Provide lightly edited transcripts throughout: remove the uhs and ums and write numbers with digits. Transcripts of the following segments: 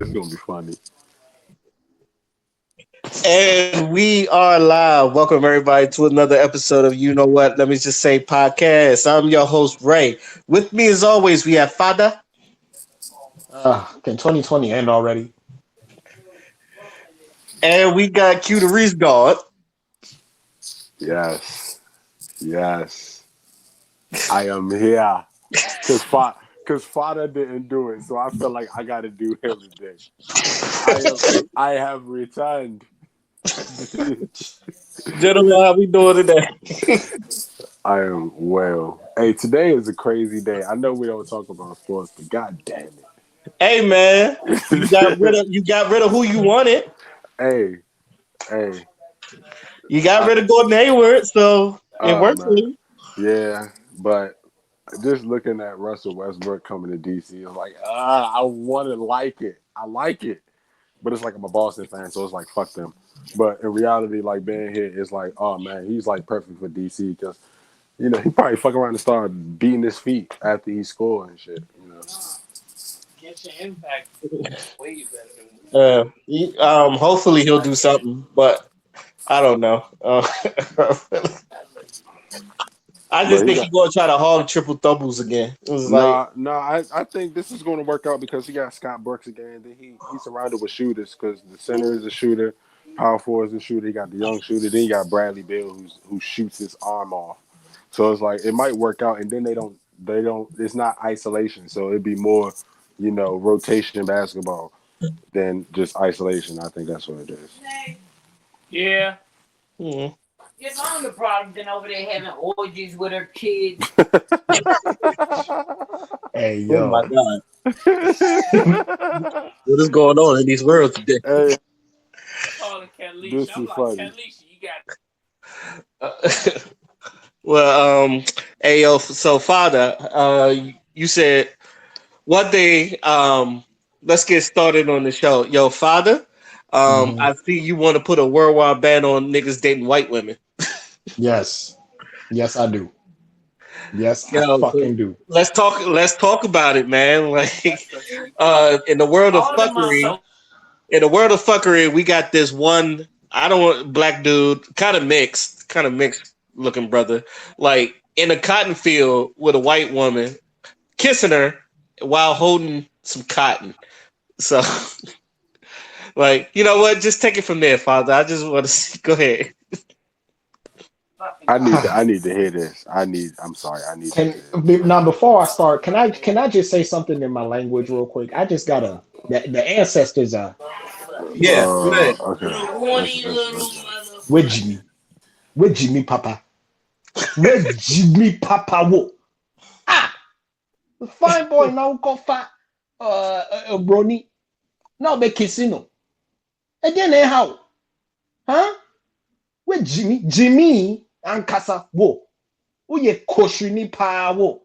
It's gonna be funny. And we are live. Welcome everybody to another episode of You Know What? Let me just say podcast. I'm your host Ray. With me as always, we have Fada Can 2020 end already? and we got Q the Reese God. Yes, yes, I am here. Cause father didn't do it, so I feel like I gotta do him today. I am, I have returned. Gentlemen, how we doing today? I am well. Hey, today is a crazy day. I know we don't talk about sports, but god damn Hey man, it. you got rid of who you wanted. hey, hey, You got I, rid of Gordon Hayward, so it oh worked for man, you. yeah, but just looking at Russell Westbrook coming to DC, it's like, I want to like it. I like it. But it's like I'm a Boston fan, so it's like fuck them. But in reality, like being here, it's like, oh man, he's like perfect for DC because he probably fuck around and start beating his feet after he scored and shit. Hopefully he'll do something, but I don't know. I just But he think got he's gonna try to hog triple doubles again. It was like, nah. I think this is going to work out because he got Scott Brooks again. Then he's surrounded with shooters because the center is a shooter, power forward is a shooter. He got the young shooter. Then you got Bradley Beal who shoots his arm off. So it's like it might work out, and then they don't. It's not isolation, so it'd be more, rotation basketball than just isolation. I think that's what it is. Yeah. hmm. Your mom the problem been over there having orgies with her kids. Hey, Oh my yo. god, what is going on in these worlds today? Hey, I call her Catleisha. this I'm is like, funny. Catleisha, you got well, hey yo, so Father, you said one day, let's get started on the show. Yo, Father, hmm I see you want to put a worldwide ban on niggas dating white women. Yes. Yes, I do. Yes, I Yo, fucking do. let's talk about it, man. Like, in the world of all them fuckery, motherfuckers. we got this one. I don't want black dude, kind of mixed looking brother, like in a cotton field with a white woman, kissing her while holding some cotton. So, like, you know what? Just take it from there, Father. I just want to see. Go ahead. Fucking I need to. I cotton. need to hear this. I'm sorry. I need to Can hear this. now before I start, can I just say something in my language real quick? I just gotta the ancestors are Yeah, go ahead. Okay. Little Listen, horny listen, little listen. with motherfucker. Jimmy. With Jimmy Papa. With Jimmy Papa wo. Ah! Fine boy now go fat brony. Now be kissing no. And then how? Huh? With Jimmy and Kasa wo. Uye koshuni pa wo.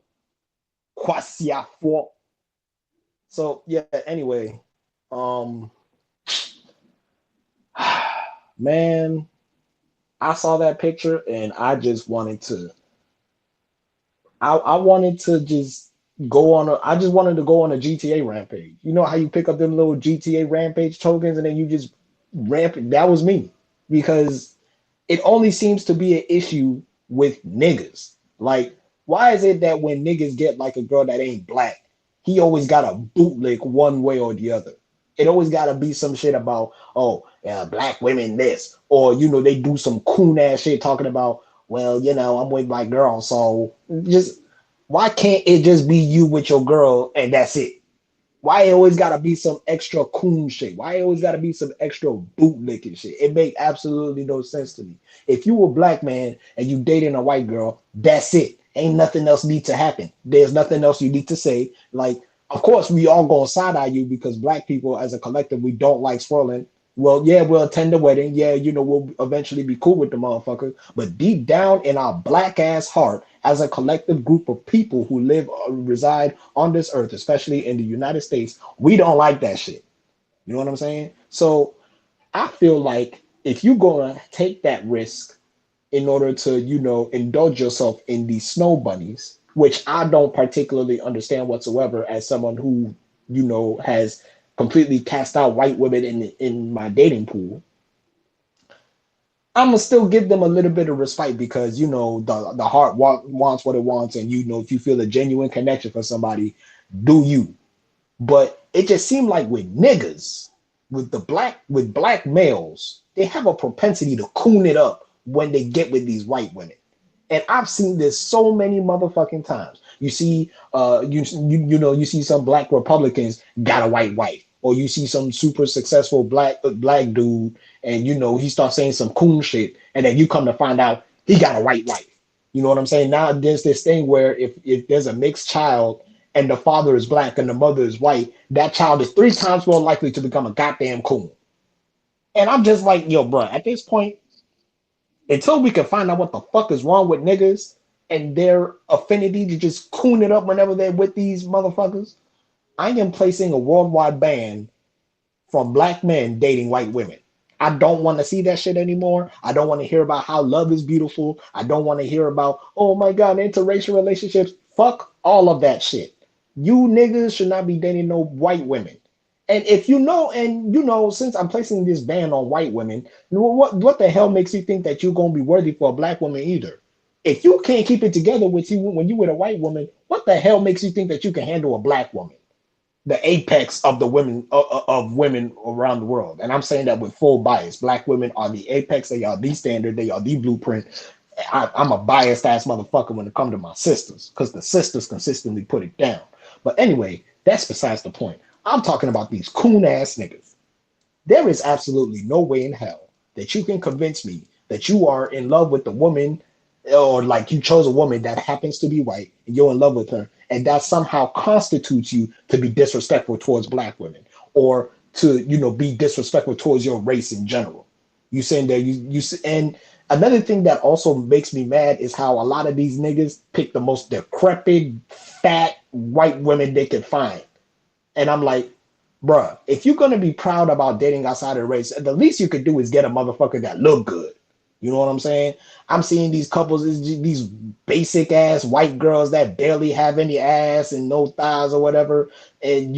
Kwasiafo. So yeah, anyway, um man, I saw that picture and I wanted to just I just wanted to go on a GTA rampage. You know how you pick up them little GTA rampage tokens and then you just ramp that was me. Because it only seems to be an issue with niggas. Like, why is it that when niggas get like a girl that ain't black, he always got a bootlick one way or the other? It always got to be some shit about, oh, black women this, or they do some coon ass shit talking about, well, I'm with my girl, so just why can't it just be you with your girl and that's it? Why it always gotta be some extra coon shit? Why it always gotta be some extra bootlicking shit? It make absolutely no sense to me. If you a black man and you dating a white girl, that's it. Ain't nothing else need to happen. There's nothing else you need to say. Like, of course, we all gonna side eye you because black people as a collective, we don't like swirling. Well, yeah, we'll attend the wedding. Yeah, we'll eventually be cool with the motherfucker. But deep down in our black ass heart, as a collective group of people who live or reside on this earth, especially in the United States, we don't like that shit. You know what I'm saying? So I feel like if you're gonna take that risk in order to, indulge yourself in these snow bunnies, which I don't particularly understand whatsoever as someone who, has completely cast out white women in my dating pool, I'm gonna still give them a little bit of respite because the heart wants what it wants, and if you feel a genuine connection for somebody, do you? But it just seemed like with niggas, with black males, they have a propensity to coon it up when they get with these white women. And I've seen this so many motherfucking times. You see, you see some black Republicans got a white wife, or you see some super successful black dude, and he starts saying some cool shit, and then you come to find out he got a white wife. You know what I'm saying? Now there's this thing where if there's a mixed child and the father is black and the mother is white, that child is 3 times more likely to become a goddamn coon. And I'm just like, yo, bro, at this point, until we can find out what the fuck is wrong with niggas and their affinity to just coon it up whenever they're with these motherfuckers, I am placing a worldwide ban from black men dating white women. I don't want to see that shit anymore. I don't want to hear about how love is beautiful. I don't want to hear about, oh my God, interracial relationships. Fuck all of that shit. You niggas should not be dating no white women. And if since I'm placing this ban on white women, what the hell makes you think that you're gonna be worthy for a black woman either? If you can't keep it together with you when you with a white woman, what the hell makes you think that you can handle a black woman? The apex of the women of women around the world. And I'm saying that with full bias. Black women are the apex. They are the standard. They are the blueprint. I'm a biased ass motherfucker when it comes to my sisters because the sisters consistently put it down. But anyway, that's besides the point. I'm talking about these coon ass niggas. There is absolutely no way in hell that you can convince me that you are in love with the woman, or like you chose a woman that happens to be white and you're in love with her, and that somehow constitutes you to be disrespectful towards black women, or to be disrespectful towards your race in general. You saying that you and another thing that also makes me mad is how a lot of these niggas pick the most decrepit, fat white women they can find. And I'm like, bruh, if you're gonna be proud about dating outside of the race, the least you could do is get a motherfucker that look good. You know what I'm saying? I'm seeing these couples, these basic ass white girls that barely have any ass and no thighs or whatever, and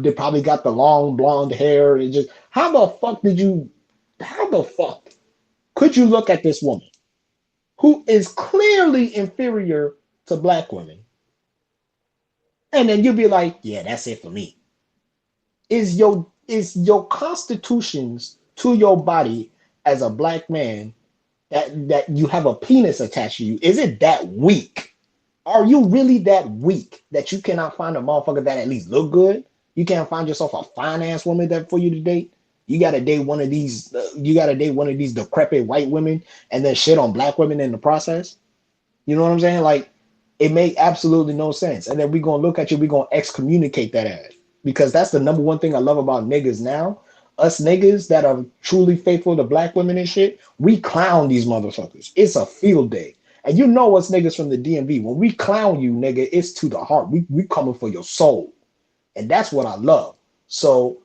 they probably got the long blonde hair. And just how the fuck could you look at this woman who is clearly inferior to black women, and then you'll be like, yeah, that's it for me? Is your constitutions to your body as a black man that you have a penis attached to you, is it that weak? Are you really that weak that you cannot find a motherfucker that at least look good? You can't find yourself a fine ass woman that for you to date. You gotta date one of these. You gotta date one of these decrepit white women and then shit on black women in the process. You know what I'm saying? Like, it made absolutely no sense. And then we're gonna look at you, we're gonna excommunicate that ass. Because that's the number one thing I love about niggas now. Us niggas that are truly faithful to black women and shit, we clown these motherfuckers. It's a field day. And you know us niggas from the DMV. When we clown you, nigga, it's to the heart. We coming for your soul. And that's what I love. So,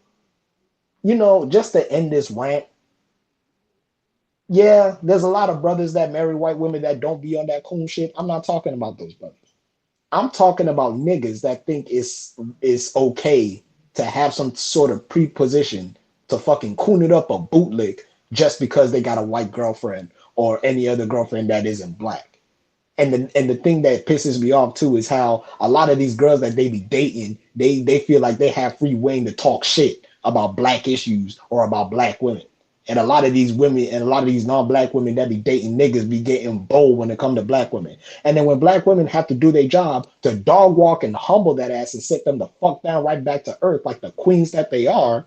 just to end this rant, yeah, there's a lot of brothers that marry white women that don't be on that cool shit. I'm not talking about those brothers. I'm talking about niggas that think it's okay to have some sort of preposition to fucking coon it up a bootlick just because they got a white girlfriend or any other girlfriend that isn't black. And the thing that pisses me off too is how a lot of these girls that they be dating, they feel like they have free reign to talk shit about black issues or about black women. And a lot of these women and a lot of these non-black women that be dating niggas be getting bold when it come to black women. And then when black women have to do their job to dog walk and humble that ass and sit them the fuck down right back to earth like the queens that they are,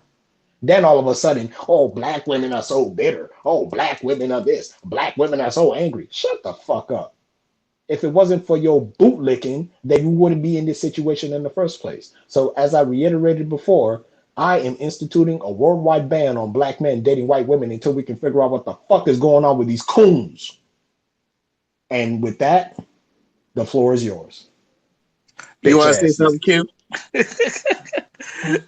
then all of a sudden, oh, black women are so bitter. Oh, black women are this. Black women are so angry. Shut the fuck up. If it wasn't for your bootlicking, then you wouldn't be in this situation in the first place. So, as I reiterated before, I am instituting a worldwide ban on black men dating white women until we can figure out what the fuck is going on with these coons. And with that, the floor is yours. You Bitch want to say ass something, nigga. Q?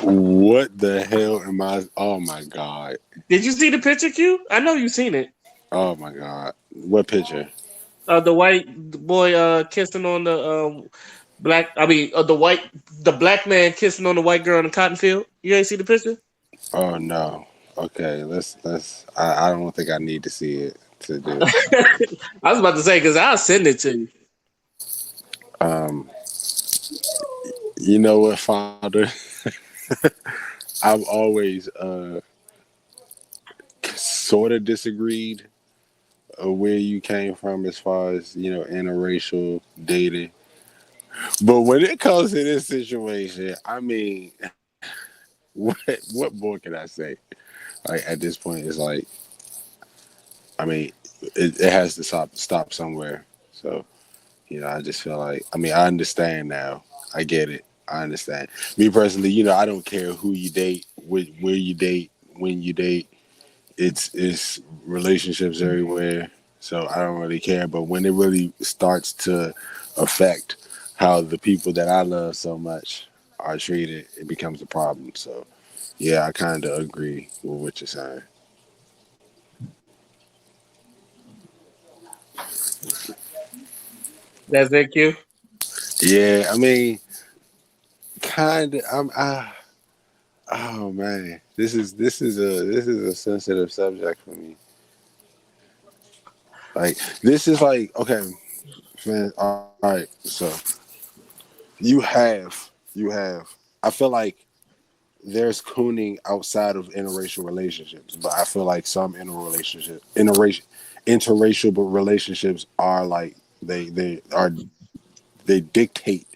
What the hell am I? Oh my god! Did you see the picture, Q? I know you seen it. Oh my god! What picture? The white boy kissing on The black man kissing on the white girl in the cotton field. You ain't see the picture? Oh no. Okay, let's. I don't think I need to see it to do. I was about to say because I'll send it to you. Um, you know what, Father? I've always sort of disagreed where you came from as far as interracial dating, but when it comes to this situation, I mean, what what more can I say? Like at this point, it's like, I mean, it has to stop somewhere. So I just feel like, I mean, I understand now. I get it. I understand. Me personally, I don't care who you date, where you date, when you date. It's relationships everywhere. So I don't really care. But when it really starts to affect how the people that I love so much are treated, it becomes a problem. So yeah, I kind of agree with what you're saying. That's it, Q. Yeah, I mean, kind of. Oh man, this is a sensitive subject for me. Like, this is like, okay, man. All right, so you have. I feel like there's cooning outside of interracial relationships, but I feel like some interracial but relationships are like, they dictate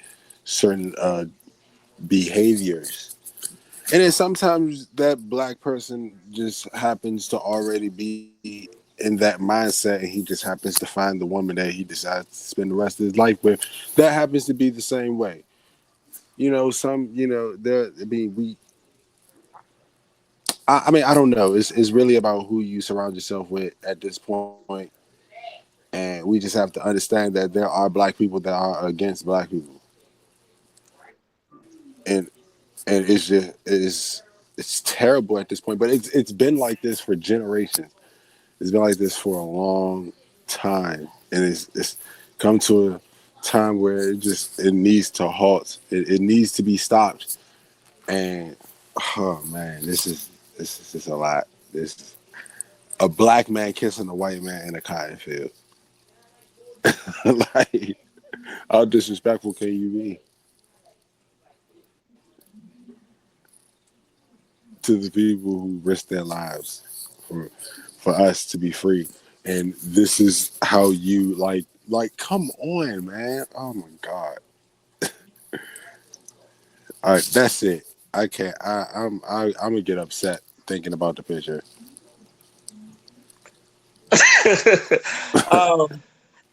certain behaviors. And then sometimes that black person just happens to already be in that mindset, and he just happens to find the woman that he decides to spend the rest of his life with. That happens to be the same way. There. I mean, I mean, I don't know. It's really about who you surround yourself with at this point, and we just have to understand that there are black people that are against black people, and it's terrible at this point. But it's been like this for generations. It's been like this for a long time, and it's come to a time where it needs to halt. It needs to be stopped. And oh man, this is just a lot. This A black man kissing a white man in a cotton field. Like, how disrespectful can you be to the people who risk their lives for us to be free? And this is how you come on, man. Oh my god. All right, that's it. I can't. I'm gonna get upset thinking about the picture. um,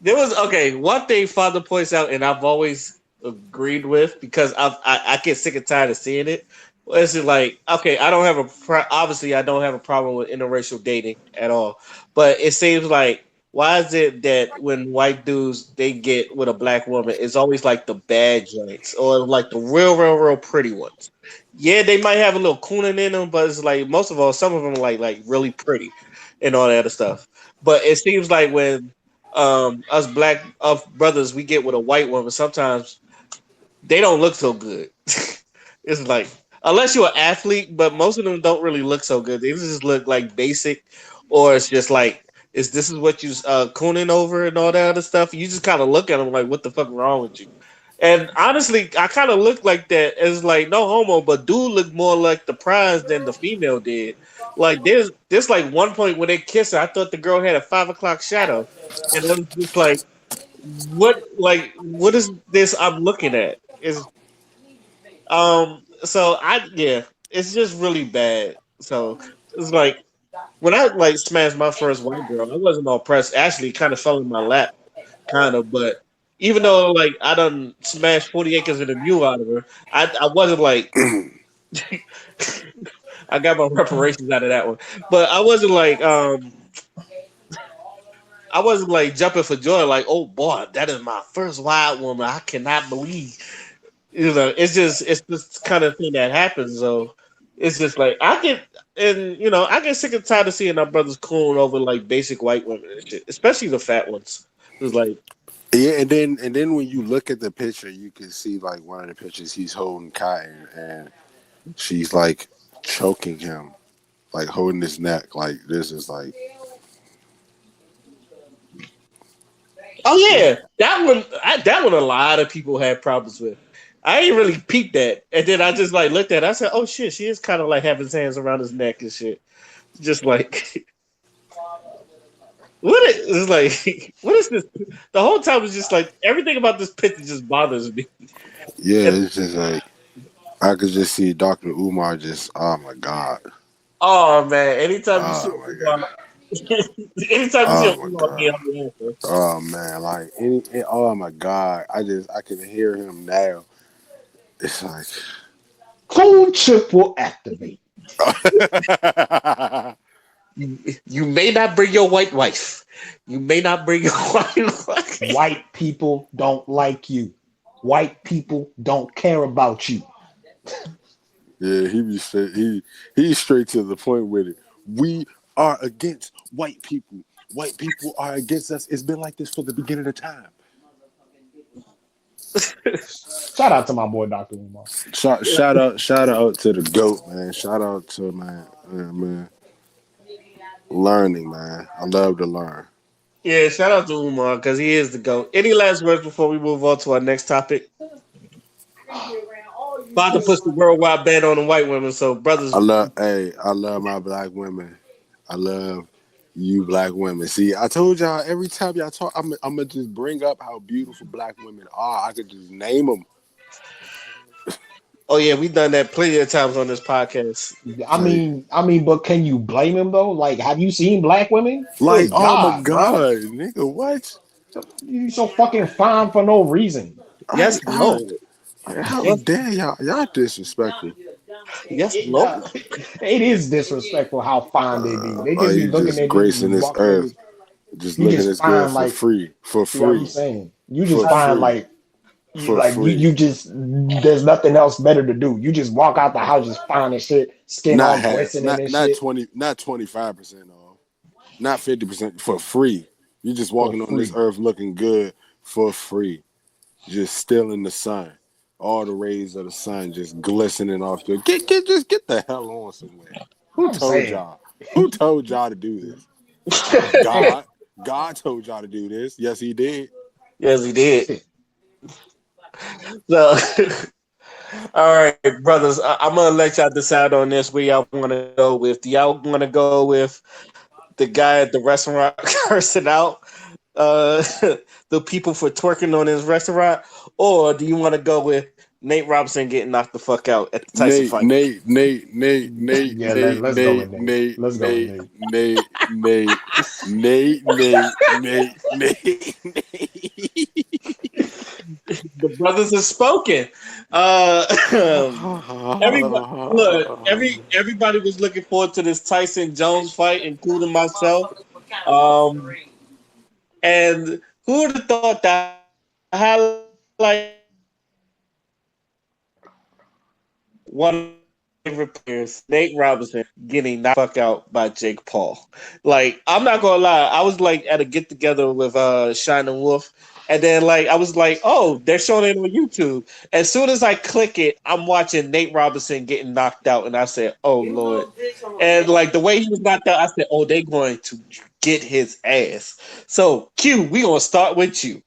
There was okay. One thing Father points out, and I've always agreed with because I get sick and tired of seeing it. It's just like okay, obviously I don't have a problem with interracial dating at all, but it seems like why is it that when white dudes they get with a black woman, it's always like the bad joints or like the real pretty ones. Yeah, they might have a little cooning in them, but it's like most of all, some of them are like really pretty and all that other stuff. But it seems like when us black brothers we get with a white woman sometimes they don't look so good. It's like unless you're an athlete, but most of them don't really look so good. They just look like basic, or it's just like is this is what you cooning over and all that other stuff. You just kind of look at them like what the fuck wrong with you. And honestly, I kind of look like that as like no homo, but dude looked more like the prize than the female did. Like there's like one point when they kiss her, I thought the girl had a 5 o'clock shadow, and I was just what is this I'm looking at? Is so I yeah, it's just really bad. So it's like when I like smashed my first white girl, I wasn't all pressed. Actually, kind of fell in my lap, kind of. But even though like I done smashed 40 acres and a mule out of her, I wasn't like I got my reparations out of that one. But I wasn't like jumping for joy, like, oh boy, that is my first white woman. I cannot believe. It's this kind of thing that happens. So it's just like I get sick and tired of seeing our brothers coon over like basic white women and shit, especially the fat ones. It's like Yeah, and then when you look at the picture, you can see like one of the pictures he's holding Cotton, and she's like choking him, like holding his neck. Like this is like, Oh yeah, yeah, that one. That one, a lot of people had problems with. I ain't really peeped that, and then I just like looked at it. I said, "Oh shit, she is kind of like having his hands around his neck and shit." Just like it's like what is this? The whole time it's just like everything about this picture just bothers me. yeah. And, It's just like I could just see Doctor Umar just, oh my god, oh man, anytime you see oh my a god, anytime you see a oh my Umar god. game, I'm the answer. Oh man, like oh my god, I can hear him now. It's like, Cold chip will activate. You may not bring your white wife. You may not bring your white wife. White people don't like you. White people don't care about you. yeah, he's straight to the point with it. We are against white people. White people are against us. It's been like this for the beginning of time. Shout out to my boy Dr. Umar. Shout out to the goat, man. Shout out to man, learning, man. I love to learn. Yeah, shout out to Umar because he is the GOAT. Any last words before we move on to our next topic? About to push Just the worldwide ban on the white women, so brothers. I love my black women. I love you black women. See, I told y'all every time y'all talk, I'm gonna just bring up how beautiful black women are. I could just name them. Oh yeah, we've done that plenty of times on this podcast. Like, but can you blame him though? Like, have you seen black women? Good oh my God, bro. god, nigga, what? You so fucking fine for no reason. Yes, Lord. How Yes, dare y'all disrespectful? yes, Lord. It is disrespectful how fine they be. They Are just be you looking just at you, gracing just this walking at earth, you. just You looking just this good fine for like, free, see what I'm saying? You just for fine free, like for free. you just there's nothing else better to do. You just walk out the house just fine as shit, skin Not all half, glistening and not shit 20, not 25% off, not 50% for free. You just for walking on this free. earth looking good for free, just still in the sun. All the rays of the sun just glistening off your just get the hell on somewhere. Who I'm told saying. y'all? Who told y'all to do this? God. God told y'all to do this. Yes, he did. Yes, he did. Shit. So, all right, brothers, I'm gonna let y'all decide on this. Where y'all want to go with? Do y'all want to go with the guy at the restaurant cursing out the people for twerking on his restaurant, or do you want to go with Nate Robinson getting knocked the fuck out at the Tyson Nate, fight? Nate, Nate, Nate, Nate, Yeah, Nate, let's go with Nate, Nate. Nate, Let's go with Nate, Nate. Nate, Nate, Nate, Nate, Nate, Nate, Nate. The brothers have spoken. Uh, everybody, look, everybody was looking forward to this Tyson Jones fight, including myself. Um, and who would have thought the highlight of the night one of my favorite players, Nate Robinson, getting knocked the fuck out by Jake Paul. Like, I'm not gonna lie, I was like at a get together with Shining Wolf, and then like I was like, oh, they're showing it on YouTube. As soon as I click it, I'm watching Nate Robinson getting knocked out, and I said, oh Lord. And like the way he was knocked out, I said, oh, they're going to get his ass. So Q, we gonna start with you.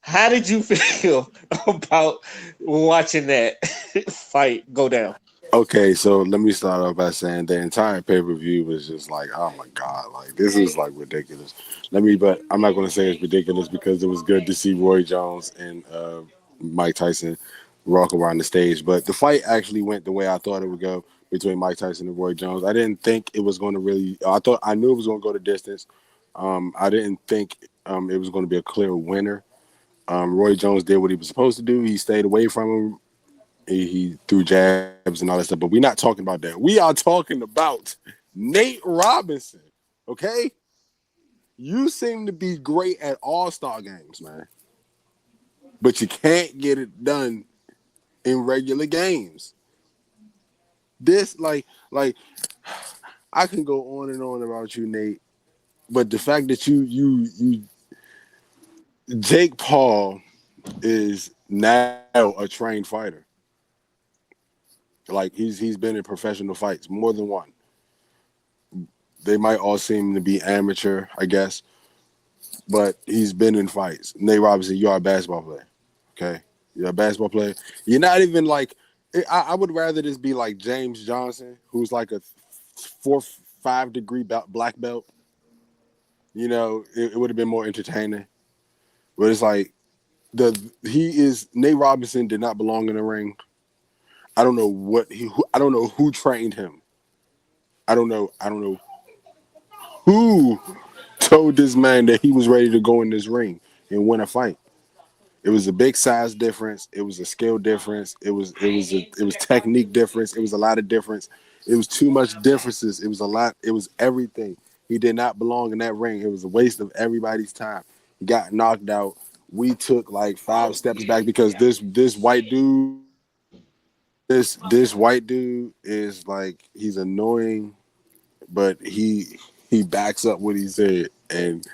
How did you feel about watching that fight go down? Okay, so let me start off by saying the entire pay per view was just like, oh my god, like this is like ridiculous. But I'm not going to say it's ridiculous because it was good to see Roy Jones and Mike Tyson rock around the stage. But the fight actually went the way I thought it would go between Mike Tyson and Roy Jones. I didn't think it was going to really. I knew it was going to go the distance. I didn't think it was going to be a clear winner. Roy Jones did what he was supposed to do. He stayed away from him. He threw jabs and all that stuff, but we're not talking about that. We are talking about Nate Robinson. Okay, you seem to be great at All-Star games, man, but you can't get it done in regular games. This, like I can go on and on about you, Nate, but the fact that you Jake Paul is now a trained fighter. Like he's been in professional fights more than one. They might all seem to be amateur, I guess, but he's been in fights. Nate Robinson, you are a basketball player. Okay, you're a basketball player. You're not even like. I would rather this be like James Johnson, who's like a 4 5 degree black belt. You know, it would have been more entertaining. But it's like Nate Robinson did not belong in the ring. I don't know I don't know who trained him. I don't know who told this man that he was ready to go in this ring and win a fight. It was a big size difference. It was a skill difference. It was technique difference. It was a lot of difference. It was too much differences. It was a lot. It was everything. He did not belong in that ring. It was a waste of everybody's time. He got knocked out. We took like 5 steps back because this white dude, this white dude is like he's annoying, but he backs up what he said, and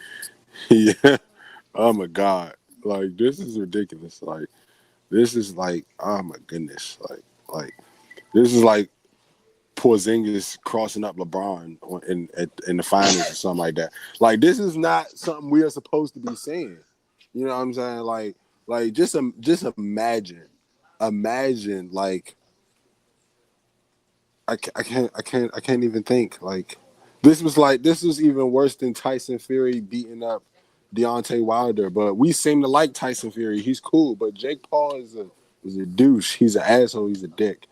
he oh my god, like this is ridiculous. Like this is like oh my goodness, like this is like Porzingis crossing up LeBron in the finals or something like that. Like this is not something we are supposed to be saying. You know what I'm saying? Like just imagine like I can't even think like this was even worse than Tyson Fury beating up Deontay Wilder. But we seem to like Tyson Fury. He's cool, but Jake Paul is a douche. He's an asshole. He's a dick,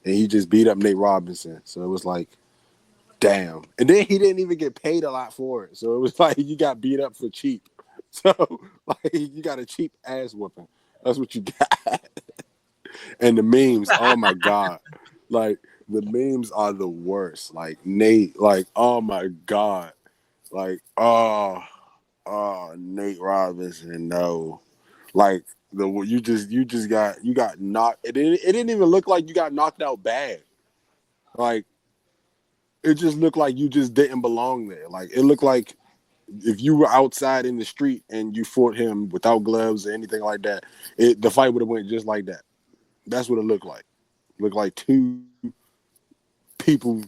and he just beat up Nate Robinson. So it was like, damn. And then he didn't even get paid a lot for it. So it was like you got beat up for cheap. So like you got a cheap ass whooping. That's what you got. And the memes, oh my god, like the memes are the worst. Like Nate, like oh my god, like oh Nate Robinson, no, like you got knocked. It didn't even look like you got knocked out bad. Like it just looked like you just didn't belong there. Like it looked like if you were outside in the street and you fought him without gloves or anything like that, the fight would have went just like that. That's what it looked like. It looked like two people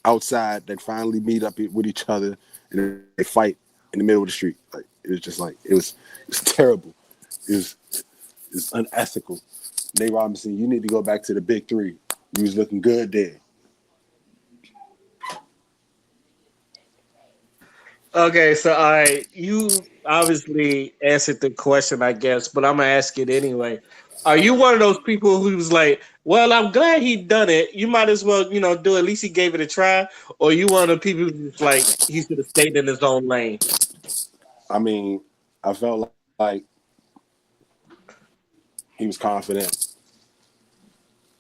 outside that finally meet up with each other and they fight in the middle of the street. Like it was just like it's terrible. It's unethical. Nate Robinson, you need to go back to the big three. You was looking good there. Okay, so all right, you obviously answered the question, I guess, but I'm gonna ask it anyway. Are you one of those people who's like, well, I'm glad he done it. You might as well, do at least he gave it a try, or you one of the people who's like he should have stayed in his own lane? I mean, I felt like he was confident.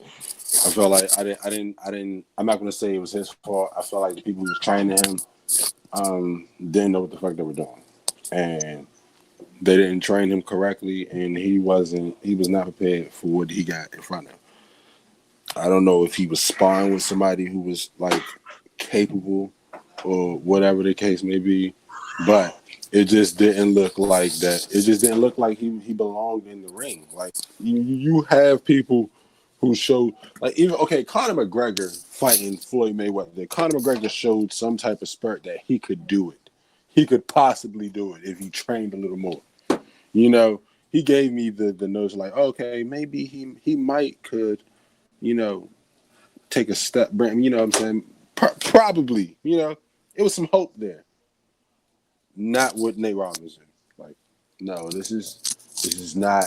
I felt like I didn't. I'm not gonna say it was his fault. I felt like the people who was training him didn't know what the fuck they were doing, and they didn't train him correctly, and he was not prepared for what he got in front of him. I don't know if he was sparring with somebody who was like capable or whatever the case may be, but it just didn't look like that. It just didn't look like he belonged in the ring. Like you have people who show like even okay, Conor McGregor fighting Floyd Mayweather. Conor McGregor showed some type of spurt that he could do it. He could possibly do it if he trained a little more. He gave me the notion like, okay, maybe he might could, you know, take a step. You know what I'm saying? Probably. It was some hope there. Not with Nate Robinson. Like, no, this is not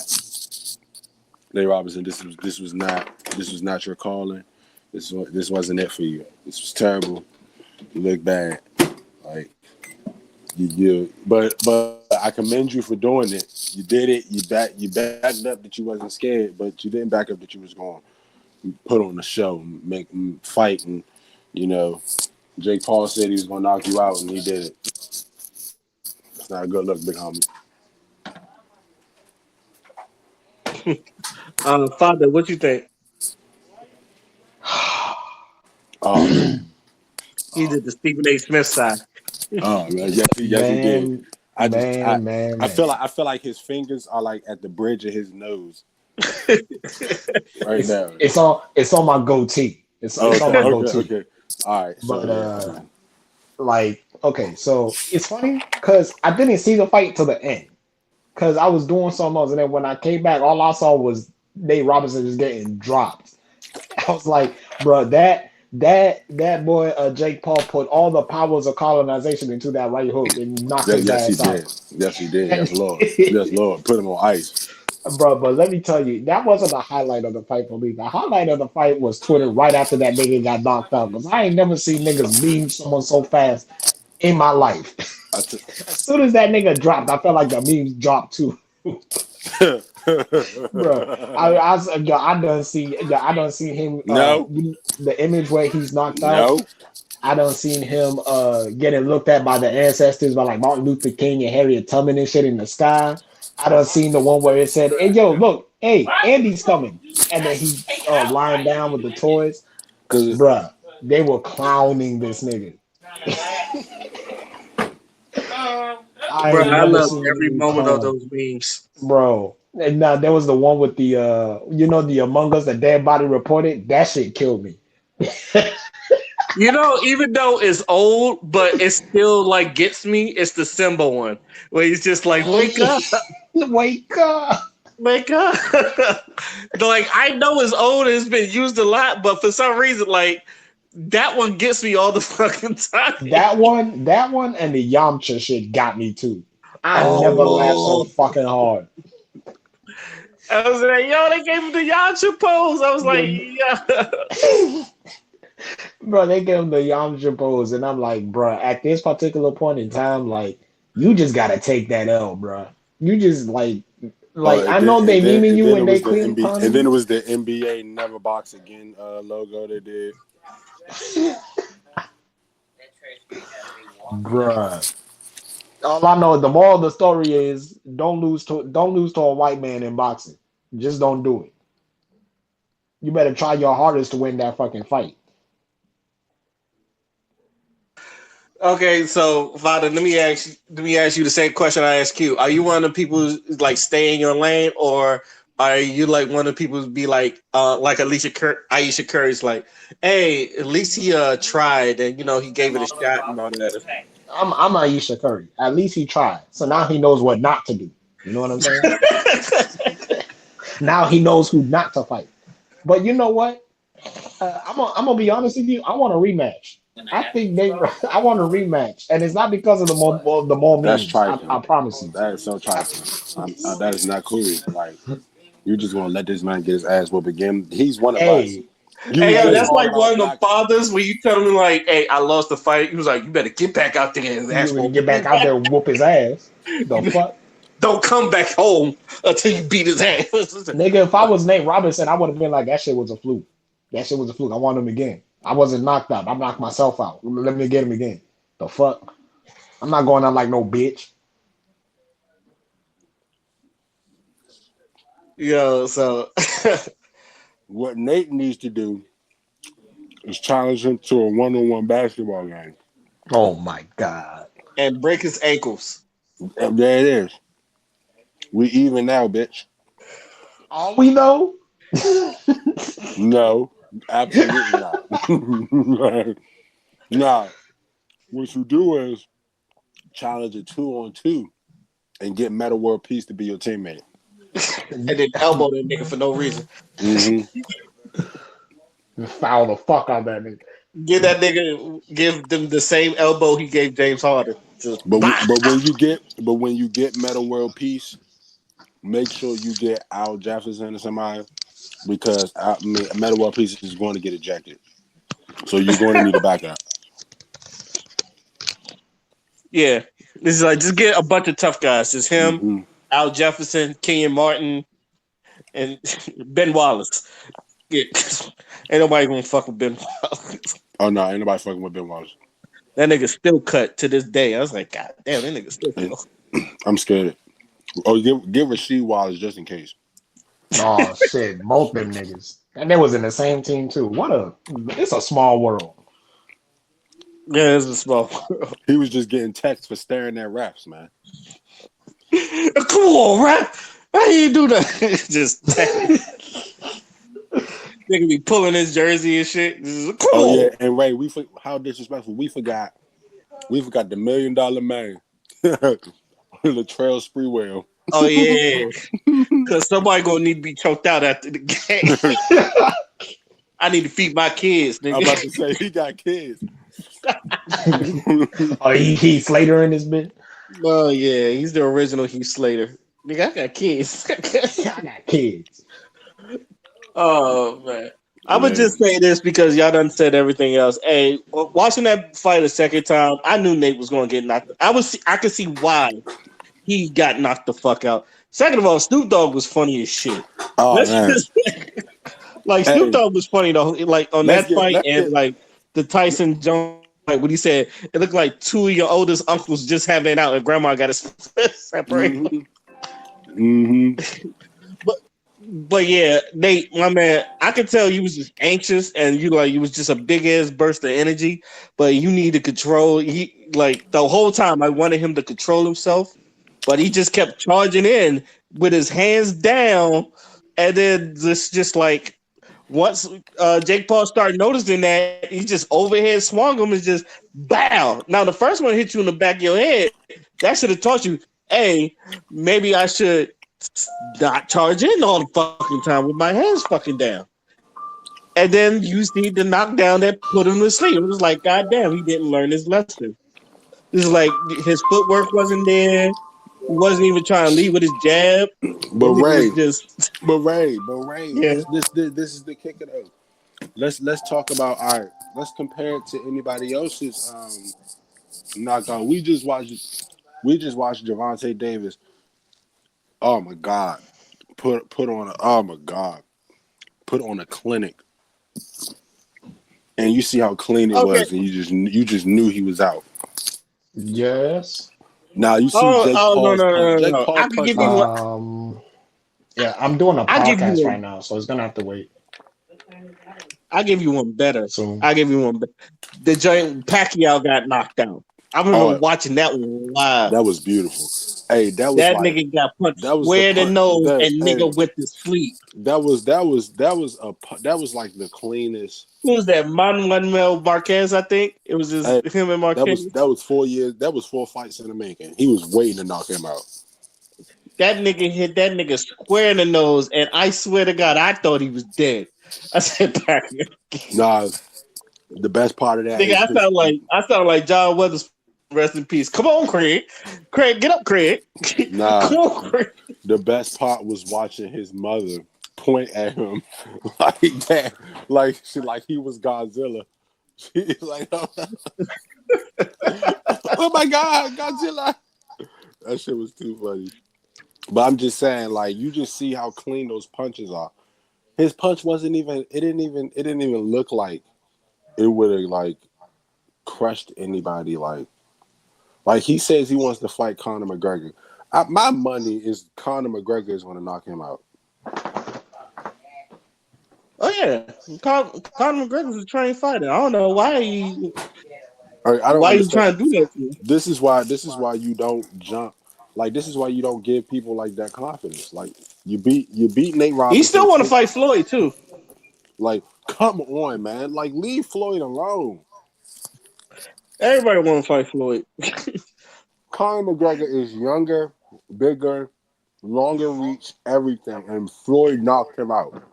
Nate Robinson. This was not your calling. This wasn't it for you. This was terrible. You look bad. Like but I commend you for doing it. You did it. You backed up that you wasn't scared, but you didn't back up that you was going to put on the show, make fight, and Jake Paul said he was going to knock you out, and he did it. It's not a good look, big homie. Father, what you think? Oh, He did the Stephen A. Smith side. oh, yes, he did. Man, I just Man. I feel like his fingers are like at the bridge of his nose right It's now. it's on my goatee. It's on my goatee. Okay. All right. So But yeah. like, okay, so it's funny because I didn't see the fight till the end. Because I was doing something else, and then when I came back, all I saw was Nate Robinson just getting dropped. I was like, bro, that boy Jake Paul put all the powers of colonization into that right hook and knocked his Yes, he ass did. out. Yes, he did. And Yes, Lord. Yes, Lord. Put him on ice. bro, but let me tell you, that wasn't the highlight of the fight for me. The highlight of the fight was Twitter right after that nigga got knocked out. Because I ain't never seen niggas meme someone so fast in my life. I t- As soon as that nigga dropped, I felt like the memes dropped too. Bro, I done see him no, the image where he's knocked out. no, I done seen him getting looked at by the ancestors by like Martin Luther King and Harriet Tubman and shit in the sky. I done seen the one where it said, "Hey yo, look, hey, Andy's coming," and then he lying down with the toys. because Bruh, they were clowning this nigga. I Bro, ain't I never love seen every niggas moment of clown, those memes. bro. And now there was the one with the the Among Us, the dead body reported. That shit killed me. You know, even though it's old, but it still like gets me. It's the Simba one where he's just like, "Wake up, Wake up. wake up!" Like I know it's old and it's been used a lot, but for some reason, like that one gets me all the fucking time. That one, and the Yamcha shit got me too. I never laughed so Oh, fucking hard. I was like, "Yo, they gave him the Yasha pose." I was like, "Yeah." Bro, they gave him the Yamcha pose, and I'm like, bro, at this particular point in time, like, you just gotta take that L, bro. You just like I know they memeing you and they clowning and then you, it was the NBA Never Box Again logo they did. bruh. All I know, the moral of the story is don't lose to a white man in boxing. Just don't do it. You better try your hardest to win that fucking fight. Okay, so Father, let me ask you the same question I asked you. Are you one of the people who's like stay in your lane, or are you like one of the people who be like Aisha Curry's like, hey, at least he tried and he gave it a shot and all that. I'm Aisha Curry. At least he tried. So now he knows what not to do. You know what I'm saying? Now he knows who not to fight. But you know what? I'm gonna be honest with you. I want a rematch. I think they. I want a rematch, and it's not because of the more That's memes. I trifling. promise you. That is so trifling. That is not cool. Like you just want to let this man get his ass whooped again. He's one of us. Hey, You Hey, was yo, just hey, that's all like one about of the black. fathers when you tell him like, hey, I lost the fight. He was like, you better get back out there and ask you for get back out there and whoop his ass. The fuck, Don't come back home until you beat his ass. nigga. If I was Nate Robinson, I would have been like, that shit was a fluke. That shit was a fluke. I want him again. I wasn't knocked out. I knocked myself out. Let me get him again. The fuck. I'm not going out like no bitch. Yo, so What Nate needs to do is challenge him to a one-on-one basketball game. Oh my god. and break his ankles. And there it is. We even now, bitch. All we know. No, absolutely not. Nah, what you do is challenge a 2-on-2 and get Meta World Peace to be your teammate. And then elbow that nigga for no reason. Mm-hmm. Foul the fuck out of that nigga. Give them the same elbow he gave James Harden. Just But bah! when you get Meta World Peace, make sure you get Al Jefferson or somebody because Meta World Peace is going to get ejected. So you're going to need a backup. Yeah. This is like just get a bunch of tough guys. Just him, Mm-hmm. Al Jefferson, Kenyon Martin, and Ben Wallace. Yeah. Ain't nobody gonna fuck with Ben Wallace. Oh no, ain't nobody fucking with Ben Wallace. That nigga still cut to this day. I was like, God damn, that nigga still And cut. I'm scared. Oh, give Rasheed Wallace just in case. Oh shit, both them niggas. And they was in the same team too. It's a small world. Yeah, it's a small. He was just getting texts for staring at refs, man. Come on, rap. How you do that? Just they can be pulling his jersey and shit. Come Oh yeah, on. and Ray, how disrespectful. We forgot the $1 million man, Latrell Sprewell. Oh yeah, because somebody gonna need to be choked out after the game. I need to feed my kids, I'm nigga. about to say he got kids. Oh, he Slater in this bit. Oh yeah, he's the original Heath Slater. Nigga, I got kids. I got kids. Oh man. I would Man, just say this because y'all done said everything else. Hey, watching that fight a second time, I knew Nate was gonna get knocked. I could see why he got knocked the fuck out. Second of all, Snoop Dogg was funny as shit. oh Let's man. just like Snoop Hey, Dogg was funny though. Like on let's that get fight let's and get. like the Tyson Jones fight, what he said, it looked like two of your oldest uncles just having it out and grandma got to separate. Mm-hmm, mm-hmm. But but yeah, Nate, my man, I could tell you was just anxious and you was just a big ass burst of energy, but you need to control. He like the whole time I wanted him to control himself, but he just kept charging in with his hands down, and then just like once Jake Paul started noticing that, he just overhead swung him and just bow. Now the first one hit you in the back of your head. That should have taught you, hey, maybe I should not charge in all the fucking time with my hands fucking down. And then you see the knockdown that put him to sleep. It was like, God damn, he didn't learn his lesson. This is like his footwork wasn't there. He wasn't even trying to lead with his jab. That But nigga was Ray, just, but Ray, yeah. this is the kicker though. Let's talk about all right. Let's compare it to anybody else's knockout. We just watched Javante Davis. Oh my God, oh my God, put on a clinic, and you see how clean it Okay. was, and you just knew he was out. Yes. Now you see Oh, Jake oh no, Paul's no, punch. no, no, Jake no. Paul I could punch give you was one. Yeah, I'm doing a I give you podcast right one. now, so it's gonna have to wait. I give you one better. So I give you one. The giant Pacquiao got knocked out. I remember oh watching that one live. that was beautiful. Hey, that was That like nigga got punched that was the square in the punch. nose That and hey, nigga went to sleep. that was like the cleanest. Who was that? Manuel Marquez, I think. It was Hey, just him and that was Marquez. that was 4 years. That was 4 fights in the making. He was waiting to knock him out. That nigga hit that nigga square in the nose, and I swear to God, I thought he was dead. I said, Pacquiao. Nah, the best part of that Nigga, is his. I sound like John Weathers. Rest in peace. Come on, Craig. Craig, get up, Craig. Nah, Come on, Craig. the best part was watching his mother point at him like that, like he was Godzilla. She's like, oh my God, Godzilla! That shit was too funny. But I'm just saying, like, you just see how clean those punches are. His punch wasn't even. It didn't even look like it would have like crushed anybody. Like he says he wants to fight Conor McGregor. My money is Conor McGregor is going to knock him out. Oh yeah, Conor McGregor's a trained fighter. I don't know I don't why he understand. trying to do that to you. This is why you don't jump. Like this is why you don't give people like that confidence. Like you beat Nate He Robinson. still want to fight Floyd too. Like come on, man. Like leave Floyd alone. Everybody want to fight Floyd. Conor McGregor is younger, bigger, longer reach, everything, and Floyd knocked him out.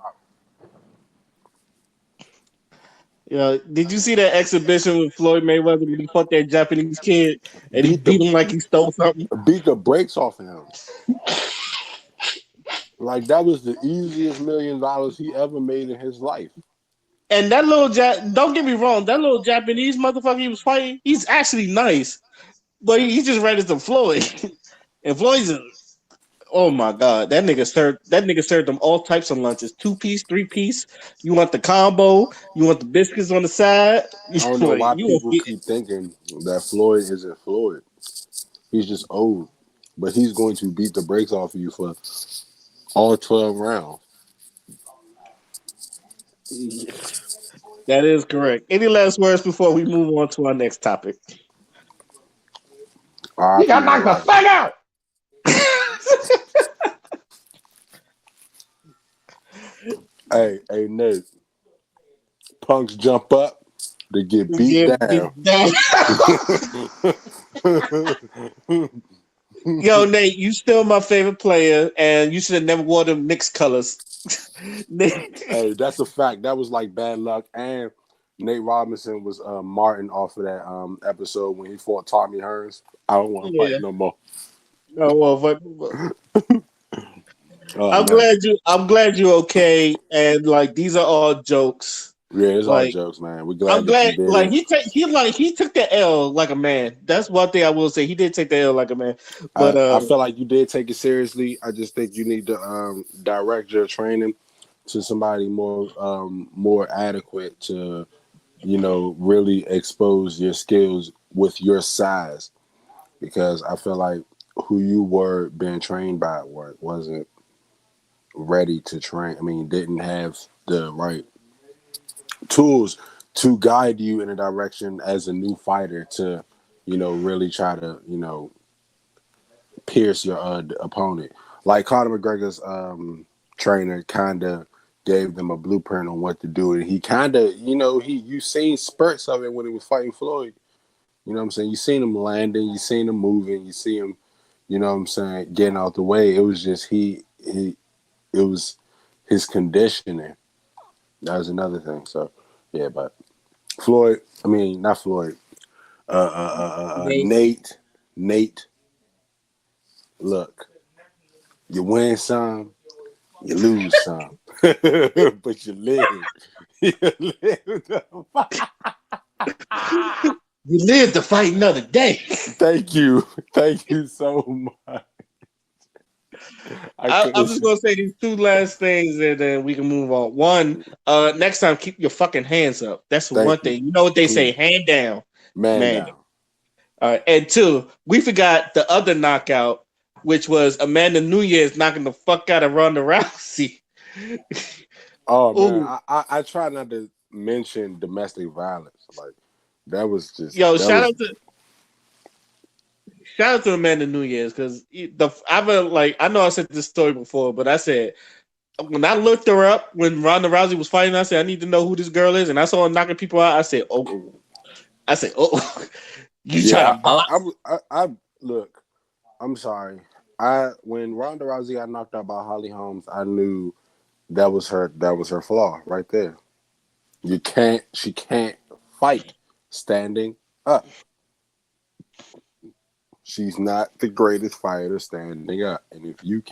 Yeah, did you see that exhibition with Floyd Mayweather when he fought that Japanese kid and he Beat the beat him like he stole something? beat the brakes off of him. Like that was the easiest $1 million he ever made in his life. And that don't get me wrong, that little Japanese motherfucker he was fighting, he's actually nice, but he just ran into Floyd, and Floyd's oh my god, that nigga served them all types of lunches, 2 piece, 3 piece. You want the combo? You want the biscuits on the side? I don't know Like why you want people keep thinking that Floyd isn't Floyd. He's just old, but he's going to beat the brakes off of you for all 12 rounds. that That is correct. Any last words before we move on to our next topic? He R.I.P. got Nate knocked the Robinson. fuck out. Hey, Nate. Punks jump up, they get beat down. Get down. Yo, Nate, you still my favorite player, and you should have never wore them mixed colors. Nate. Hey, that's a fact. That was like bad luck. And Nate Robinson was Martin off of that episode when he fought Tommy Hearns. I don't want to Yeah. fight no more. Oh well, but Oh I'm man. glad you're okay, and like these are all jokes. Yeah, it's all Like jokes, man. We're I'm glad that you glad, did like it. he took the L like a man. That's one thing I will say. He did take the L like a man. But I feel like you did take it seriously. I just think you need to direct your training to somebody more adequate to, really expose your skills with your size. Because I feel like who you were being trained by wasn't ready to train. I mean, didn't have the right tools to guide you in a direction as a new fighter to, really try to, pierce your opponent. Like Conor McGregor's trainer kind of gave them a blueprint on what to do, and he kind of, you seen spurts of it when he was fighting Floyd. You know what I'm saying? You seen him landing, you seen him moving, you see him, you know what I'm saying, getting out the way. It was just it was his conditioning. That was another thing. So yeah, but Floyd, I mean not Floyd, Nate, Nate, look, you win some, you lose some, but you live. You live. you live to fight another day. Thank you so much. I'm just gonna say these two last things, and then we can move on. One, next time keep your fucking hands up. That's one Thank you. thing. You know what they say? Please. Hand down, Man man. down. All right, and two, we forgot the other knockout, which was Amanda Nunes knocking the fuck out of Ronda Rousey. Oh man, Ooh. I try not to mention domestic violence. Like that was just Yo, that shout was, out to Amanda Nunes because I know I said this story before, but I said when I looked her up when Ronda Rousey was fighting, I said I need to know who this girl is, and I saw her knocking people out. I said, oh, you trying yeah. to box? I look. I'm sorry. When Ronda Rousey got knocked out by Holly Holmes, I knew that was her. That was her flaw right there. She can't fight standing up. She's not the greatest fighter standing up. And if you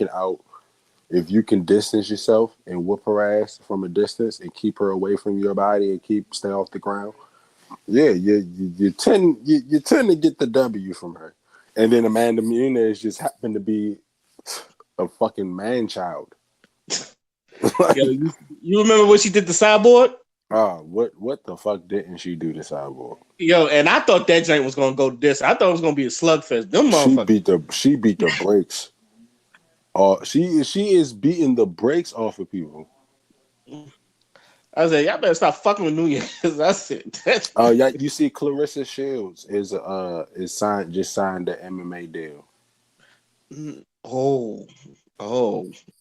can distance yourself and whoop her ass from a distance and keep her away from your body and stay off the ground, yeah, you tend to get the W from her. And then Amanda Nunes just happened to be a fucking man child. Yo, you remember what she did to Cyborg? What the fuck didn't she do to Cyborg? Yo, and I thought that joint was gonna go this. I thought it was gonna be a slugfest. Them motherfuckers. She beat the brakes. She is beating the brakes off of people. I said, y'all better stop fucking with Nunes. I said that. Yeah, you see, Clarissa Shields is signed the MMA deal. Oh,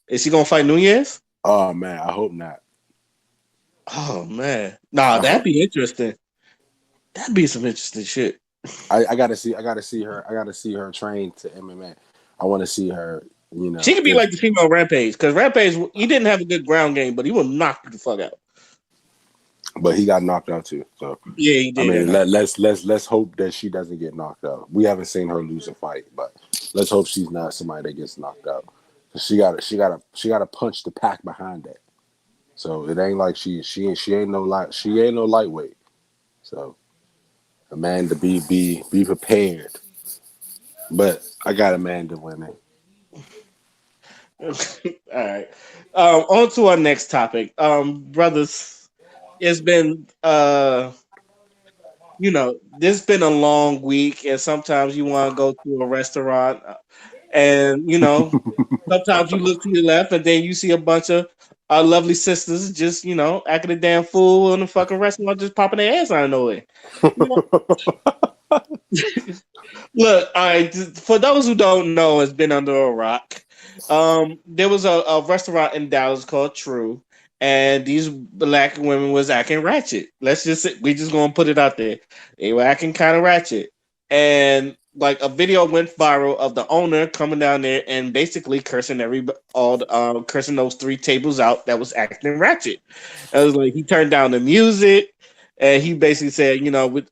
is she gonna fight Nunes? Oh man, I hope not. Oh man, nah, that'd be interesting. That'd be some interesting shit. I gotta see her. I gotta see her train to MMA. I want to see her. She could be like the female Rampage because Rampage he didn't have a good ground game, but he will knock you the fuck out. But he got knocked out too. So yeah, he did. I mean, let's hope that she doesn't get knocked out. We haven't seen her lose a fight, but let's hope she's not somebody that gets knocked out. She got to punch the pack behind that. So it ain't like she ain't no lightweight. So Amanda, be prepared. But I got Amanda winning. All right. On to our next topic, brothers. It's been this has been a long week, and sometimes you want to go to a restaurant, and sometimes you look to your left, and then you see a bunch of our lovely sisters just, acting a damn fool in the fucking restaurant, just popping their ass out of nowhere. You know, look, all right. For those who don't know, has been under a rock. There was a restaurant in Dallas called True, and these black women was acting ratchet. We just gonna put it out there. They were acting kind of ratchet, and like a video went viral of the owner coming down there and basically cursing cursing those three tables out that was acting ratchet. It was like he turned down the music. And he basically said,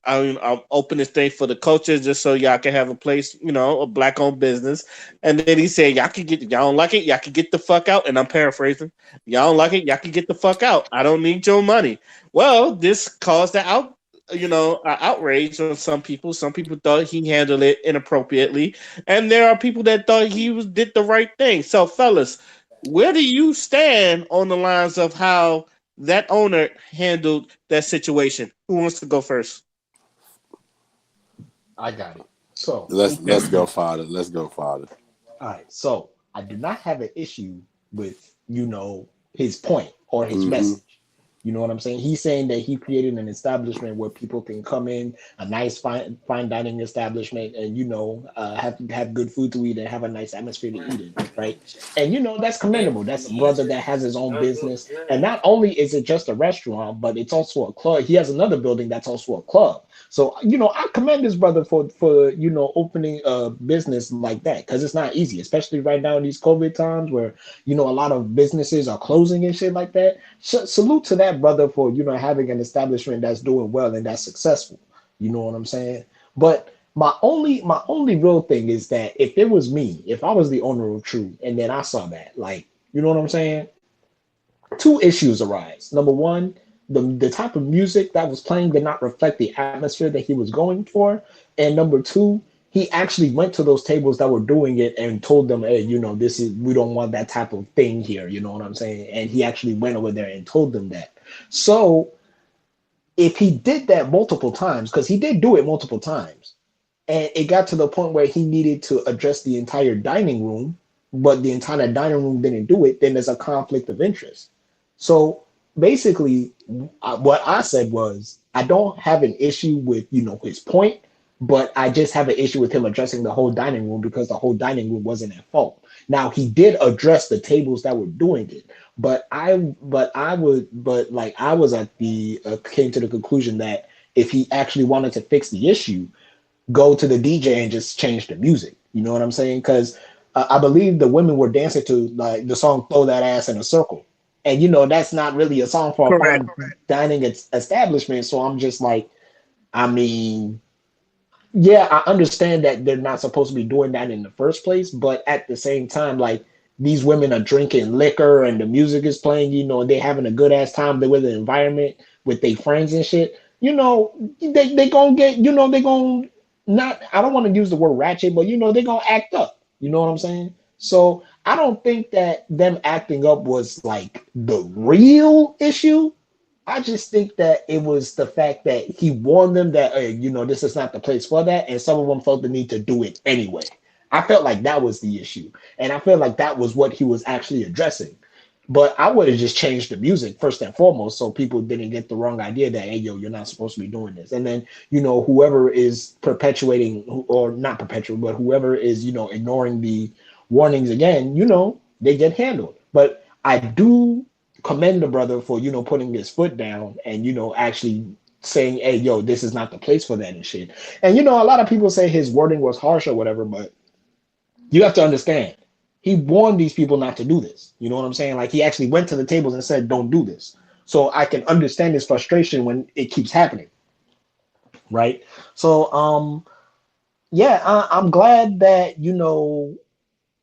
I'll open this thing for the culture just so y'all can have a place, a black owned business. And then he said, y'all don't like it, y'all can get the fuck out. And I'm paraphrasing, y'all don't like it, y'all can get the fuck out. I don't need your money. Well, this caused outrage on some people. Some people thought he handled it inappropriately, and there are people that thought did the right thing. So, fellas, where do you stand on the lines of how that owner handled that situation? Who wants to go first? I got it. So let's go, Father. Let's go, Father. all right. So I do not have an issue with, his point or his message. You know what I'm saying? He's saying that he created an establishment where people can come in, a nice fine dining establishment, and have good food to eat and have a nice atmosphere to eat in, right? And that's commendable. That's a brother that has his own business, and not only is it just a restaurant, but it's also a club. He has another building that's also a club. So I commend this brother for opening a business like that, because it's not easy, especially right now in these COVID times where a lot of businesses are closing and shit like that. Salute to that brother for having an establishment that's doing well and that's successful. You know what I'm saying? But my only real thing is that if it was me, if I was the owner of True, and then I saw that, like, you know what I'm saying? Two issues arise. Number one, the type of music that was playing did not reflect the atmosphere that he was going for. And number two, he actually went to those tables that were doing it and told them, hey, we don't want that type of thing here. You know what I'm saying? And he actually went over there and told them that. So if he did that multiple times, because he did do it multiple times, and it got to the point where he needed to address the entire dining room, but the entire dining room didn't do it, then there's a conflict of interest. So basically, what I said was, I don't have an issue with his point, but I just have an issue with him addressing the whole dining room because the whole dining room wasn't at fault. Now he did address the tables that were doing it, I was at the came to the conclusion that if he actually wanted to fix the issue, go to the DJ and just change the music. You know what I'm saying? Because I believe the women were dancing to like the song "Throw That Ass in a Circle," and that's not really a song for a Correct. fine dining establishment. So I'm just like, I mean, yeah, I understand that they're not supposed to be doing that in the first place, but at the same time, like, these women are drinking liquor and the music is playing, and they having a good ass time. They're with the environment with their friends and shit. They gonna get, they gonna not. I don't want to use the word ratchet, but they gonna act up. You know what I'm saying? So I don't think that them acting up was like the real issue. I just think that it was the fact that he warned them that, this is not the place for that. And some of them felt the need to do it anyway. I felt like that was the issue. And I feel like that was what he was actually addressing. But I would have just changed the music first and foremost so people didn't get the wrong idea that, hey, yo, you're not supposed to be doing this. And then, whoever is perpetuating, or not perpetuating, but whoever is, ignoring the warnings again, they get handled. But I do commend the brother for, putting his foot down and, actually saying, hey, yo, this is not the place for that and shit. And, a lot of people say his wording was harsh or whatever, but you have to understand, he warned these people not to do this. You know what I'm saying? Like, he actually went to the tables and said, don't do this. So I can understand his frustration when it keeps happening. Right. So, yeah, I'm glad that,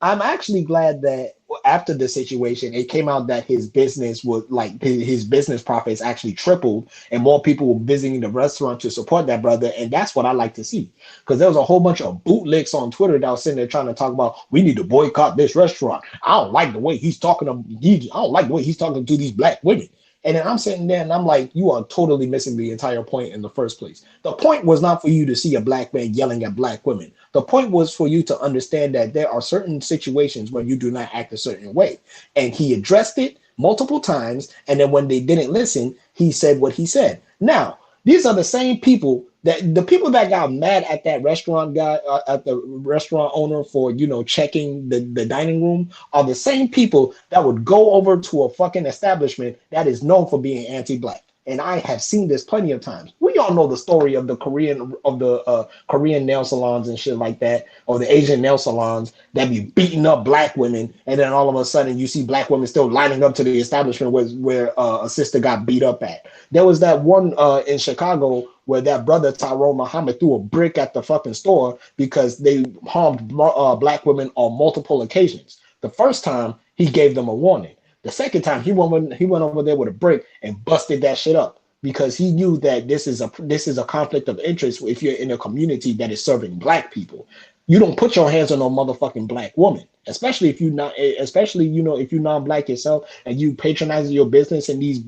I'm actually glad that after the situation, it came out that his business was like his business profits actually tripled, and more people were visiting the restaurant to support that brother. And that's what I like to see, because there was a whole bunch of bootlicks on Twitter that was sitting there trying to talk about, we need to boycott this restaurant. I don't like the way he's talking I don't like the way he's talking to these black women. And then I'm sitting there and I'm like, you are totally missing the entire point in the first place. The point was not for you to see a black man yelling at black women. The point was for you to understand that there are certain situations where you do not act a certain way. And he addressed it, multiple times. And then when they didn't listen, he said what he said. Now, these are the same people that the people that got mad at that restaurant guy, at the restaurant owner for, checking the dining room are the same people that would go over to a fucking establishment that is known for being anti-black. And I have seen this plenty of times. We all know the story of the Korean nail salons and shit like that, or the Asian nail salons that be beating up black women, and then all of a sudden you see black women still lining up to the establishment where a sister got beat up at. There was that one in Chicago where that brother Tyrone Muhammad threw a brick at the fucking store because they harmed black women on multiple occasions. The first time he gave them a warning. The second time he went over there with a brick and busted that shit up because he knew that this is a conflict of interest if you're in a community that is serving black people. You don't put your hands on no motherfucking black woman, especially if you not, especially if you're non-black yourself and you patronize your business in these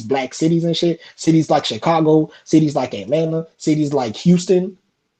black cities and shit, cities like Chicago, cities like Atlanta, cities like Houston,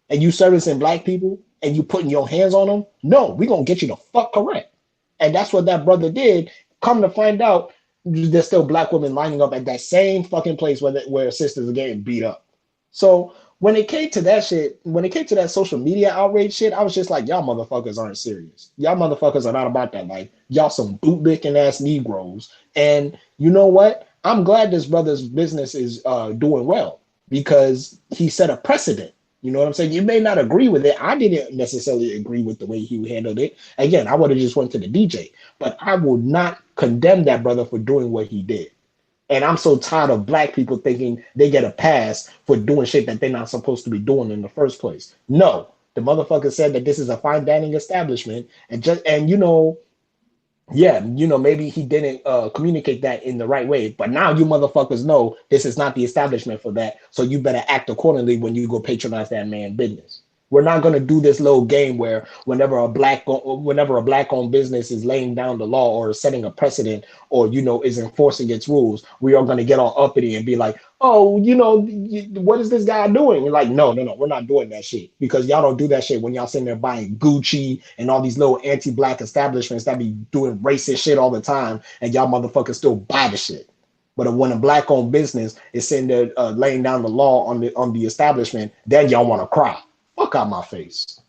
and you servicing black people and you putting your hands on them. No, we gonna get you the fuck correct. And that's what that brother did. Come to find out, there's still black women lining up at that same fucking place where sisters are getting beat up. So when it came to that shit, when it came to that social media outrage shit, I was just like, y'all motherfuckers aren't serious. Y'all motherfuckers are not about that life. Y'all some bootlicking ass Negroes. And you know what? I'm glad this brother's business is doing well because he set a precedent. You know what I'm saying? You may not agree with it. I didn't necessarily agree with the way he handled it. Again, I would have just went to the DJ, but I will not condemn that brother for doing what he did. And I'm so tired of black people thinking they get a pass for doing shit that they're not supposed to be doing in the first place. No, the motherfucker said that this is a fine dining establishment, and yeah, maybe he didn't communicate that in the right way, but now you motherfuckers know this is not the establishment for that, so you better act accordingly when you go patronize that man business. We're not going to do this little game where whenever a black owned business is laying down the law or setting a precedent or is enforcing its rules, we are going to get all uppity and be like, oh, what is this guy doing? We're like, no, no, no, we're not doing that shit because y'all don't do that shit when y'all sitting there buying Gucci and all these little anti-black establishments that be doing racist shit all the time, and y'all motherfuckers still buy the shit. But when a black-owned business is sitting there laying down the law on the establishment, then y'all want to cry. Fuck out my face.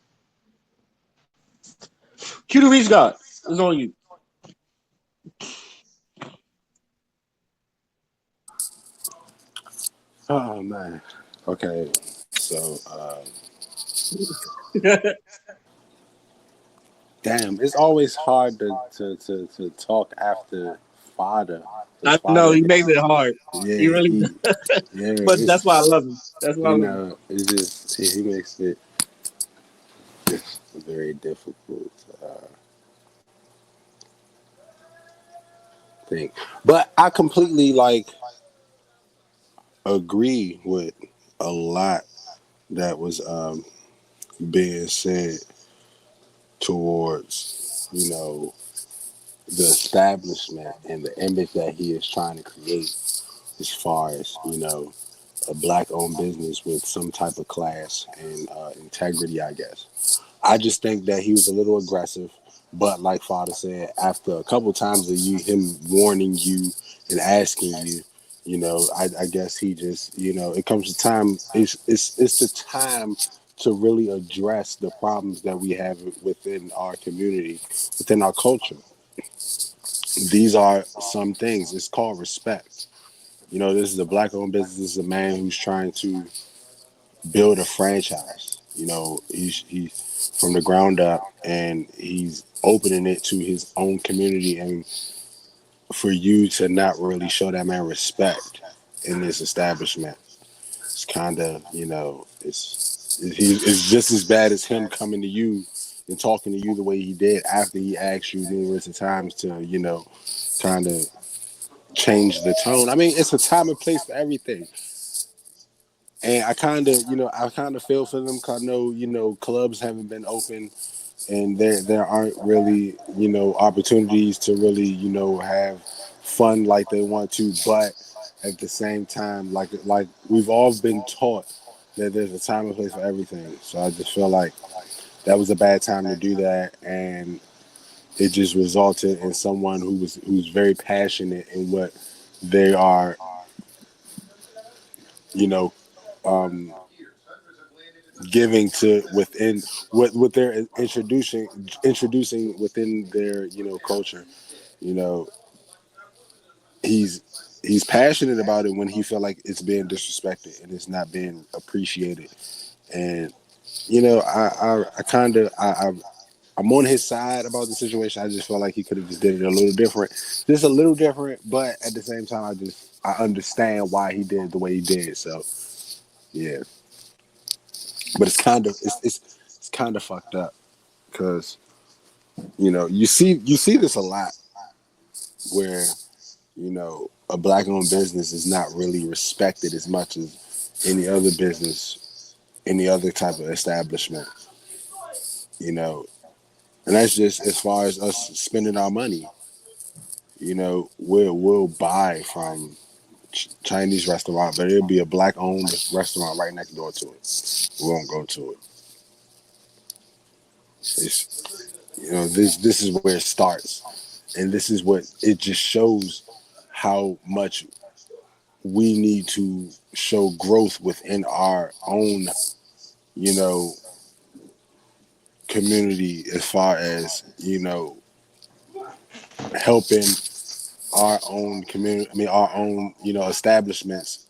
Cue the Reach God. It's on you. Oh man. Okay. So damn, it's always hard to talk after Fodder. Because I know Fodder, he makes it hard. He yeah, really he, does. yeah, But that's it's why I love him. That's why I love him. it's just he makes it just very difficult thing. But I completely agree with a lot that was being said towards the establishment and the image that he is trying to create as far as a black owned business with some type of class and integrity, I guess. I just think that he was a little aggressive, but like Father said, after a couple times of him warning you and asking you, I guess he just, it comes to time. It's the time to really address the problems that we have within our community, within our culture. These are some things. It's called respect. This is a black owned business. This is a man who's trying to build a franchise. He's from the ground up and he's opening it to his own community. And for you to not really show that man respect in this establishment, it's kind of, it's just as bad as him coming to you and talking to you the way he did after he asked you numerous of times to, kind of change the tone. I mean, it's a time and place for everything. And I kind of feel for them because I know, clubs haven't been open and there aren't really, opportunities to really, have fun like they want to. But at the same time, like we've all been taught that there's a time and place for everything. So I just feel like that was a bad time to do that. And it just resulted in someone who's very passionate in what they are, you know, um, giving to within what they're introducing within their culture. You know, he's he's passionate about it when he feel like it's being disrespected and it's not being appreciated. And I kind of I'm on his side about the situation. I just feel like he could have just did it a little different, just a little different. But at the same time, I understand why he did the way he did. So yeah, but it's kind of fucked up because you see this a lot where a black owned business is not really respected as much as any other business, any other type of establishment. You know, and that's just as far as us spending our money. We'll buy from Chinese restaurant, but it'll be a black owned restaurant right next door to it. We won't go to it. It's this is where it starts, and this is what it just shows how much we need to show growth within our own you know community as far as helping our own community. I mean, our own establishments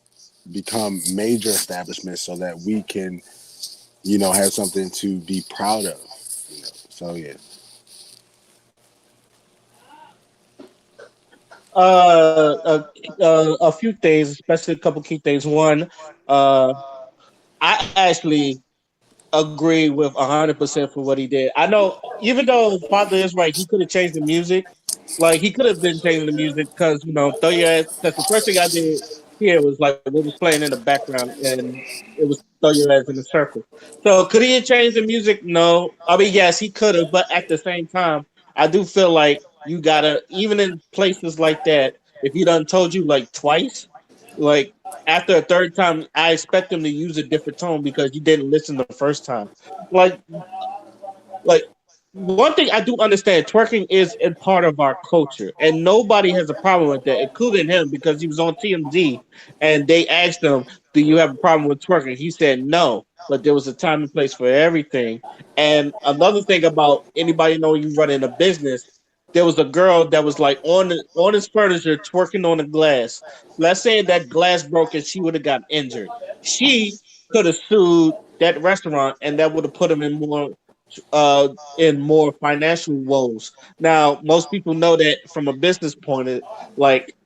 become major establishments so that we can have something to be proud of. So yeah. A few things, especially a couple key things. One, I actually agree with 100% for what he did. I know, even though Father is right, he could have changed the music. Like he could have been changing the music because throw your ass. Because the first thing I did here was like what was playing in the background, and it was throw your ass in a circle. So could he have changed the music? No. I mean, yes, he could have, but at the same time, I do feel like you gotta, even in places like that, if he done told you like twice, like after a third time, I expect them to use a different tone because you didn't listen the first time. Like, like one thing I do understand, twerking is a part of our culture, and nobody has a problem with that, including him, because he was on TMZ and they asked him, "Do you have a problem with twerking?" He said no, but there was a time and place for everything. And another thing about anybody know you running a business, there was a girl that was like on his furniture twerking on the glass. Let's say that glass broke and she would have got injured. She could have sued that restaurant, and that would have put him uh in more financial woes. Now, most people know that from a business point of like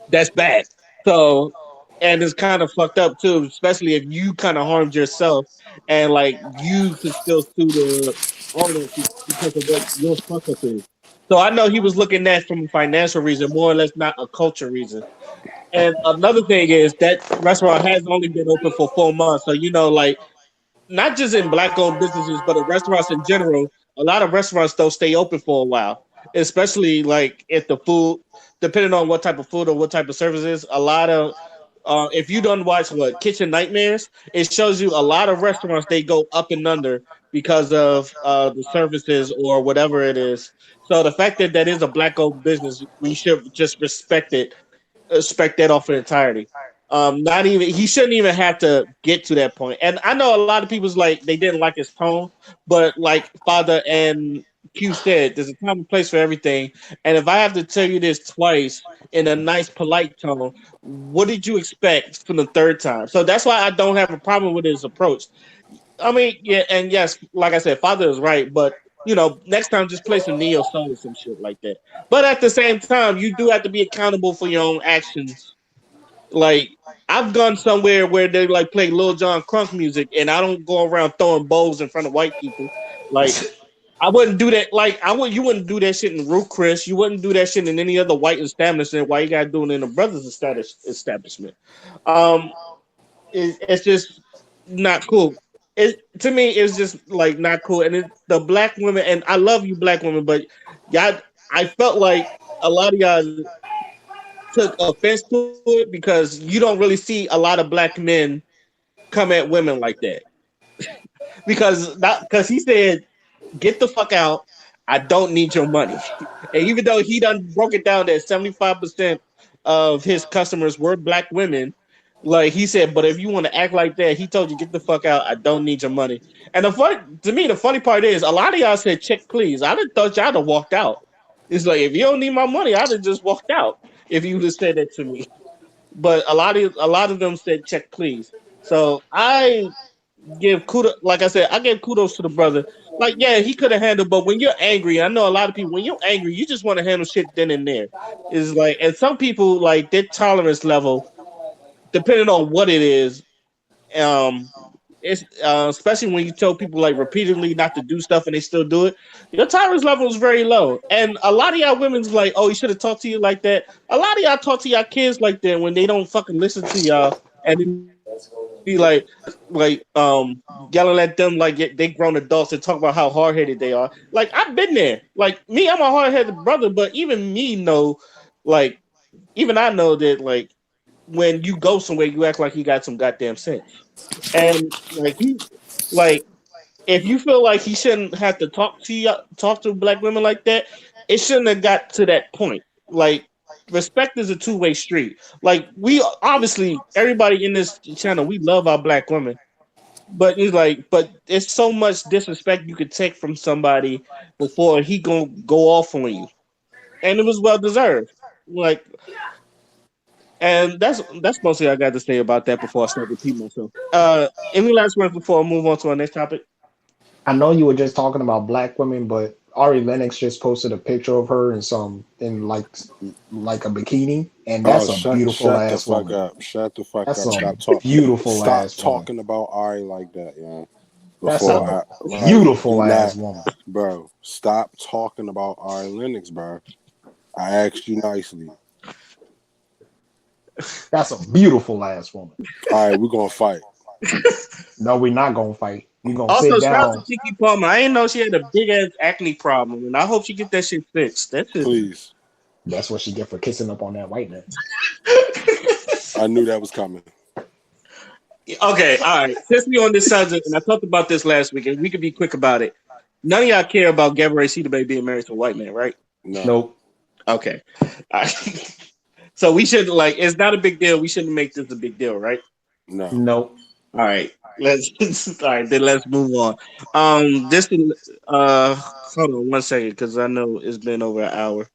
that's bad. So and it's kind of fucked up too, especially if you kind of harmed yourself and like you could still sue the owner because of what your fuck up is. So I know he was looking at from a financial reason, more or less not a culture reason. And another thing is that restaurant has only been open for 4 months. So like not just in black owned businesses, but in restaurants in general, a lot of restaurants don't stay open for a while. Especially like if the food, depending on what type of food or what type of service is, a lot of if you don't watch what Kitchen Nightmares, it shows you a lot of restaurants they go up and under because of the services or whatever it is. So the fact that that is a black owned business, we should just respect that off in entirety. Not even he shouldn't even have to get to that point. And I know a lot of people's like they didn't like his tone, but like Father and Q said, there's a time and place for everything. And if I have to tell you this twice in a nice, polite tone, what did you expect from the third time? So that's why I don't have a problem with his approach. I mean, yeah, and yes, like I said, Father is right, but next time just play some neo soul or some shit like that. But at the same time, you do have to be accountable for your own actions. Like I've gone somewhere where they like play Lil Jon Crunk music, and I don't go around throwing bowls in front of white people. Like I wouldn't do that. Like I would, you wouldn't do that shit in Root Chris. You wouldn't do that shit in any other white establishment. Why you gotta do it in a brothers establishment? Um, it's just not cool. It to me, it's just like not cool. And the black women, and I love you, black women, but y'all, I felt like a lot of y'all took offense to it because you don't really see a lot of black men come at women like that. Because he said, "Get the fuck out." I don't need your money. And even though he done broke it down that 75% of his customers were black women, like he said, but if you want to act like that, he told you get the fuck out. I don't need your money. And the funny part is a lot of y'all said check please. I done thought y'all have walked out. It's like if you don't need my money, I'd have just walked out if you would have said that to me. But a lot of them said check please. So I give kudos. Like I said, I give kudos to the brother. Like, yeah, he could have handled, but when you're angry, I know a lot of people. When you're angry, you just want to handle shit then and there. Is like, and some people like their tolerance level, depending on what it is. Um, it's especially when you tell people like repeatedly not to do stuff and they still do it. Your tolerance level is very low, and a lot of y'all women's like, oh, you should have talked to you like that. A lot of y'all talk to y'all kids like that when they don't fucking listen to y'all, and be yelling at them like they grown adults and talk about how hard headed they are. Like I've been there. Like me, I'm a hard headed brother, but even me know, like even I know that like when you go somewhere, you act like you got some goddamn sense. And like if you feel like he shouldn't have to talk to black women like that, it shouldn't have got to that point. Like respect is a two-way street. Like we obviously everybody in this channel, we love our black women. But it's so much disrespect you could take from somebody before he gonna go off on you, and it was well deserved. Like, and that's mostly I got to say about that before I start repeating myself. Any last words before I move on to our next topic? I know you were just talking about black women, but Ari Lennox just posted a picture of her in some in like a bikini, and Oh, that's a shut beautiful shut the ass fuck woman. up. Shut the fuck That's up. a beautiful Stop ass woman. talking about Ari like that, yeah. That's Before a I like do beautiful not, ass woman. bro. Stop talking about Ari Lennox, bro. I asked you nicely. That's a beautiful ass woman. All right, we're gonna fight. No, we're not gonna fight. We're gonna Also, sit shout out to down. Kiki Palmer. I didn't know she had a big ass acne problem, and I hope she get that shit fixed. That shit. Please. That's what she get for kissing up on that white man. I knew that was coming. Okay, all right. Since we on this subject, and I talked about this last week, and we could be quick about it. None of y'all care about Gabrielle Cedarby being married to a white man, right? No. Nope. Okay. All right. So we should like it's not a big deal. We shouldn't make this a big deal, right? No. Nope. All right. Let's all right, then let's move on. This hold on one second because I know it's been over an hour.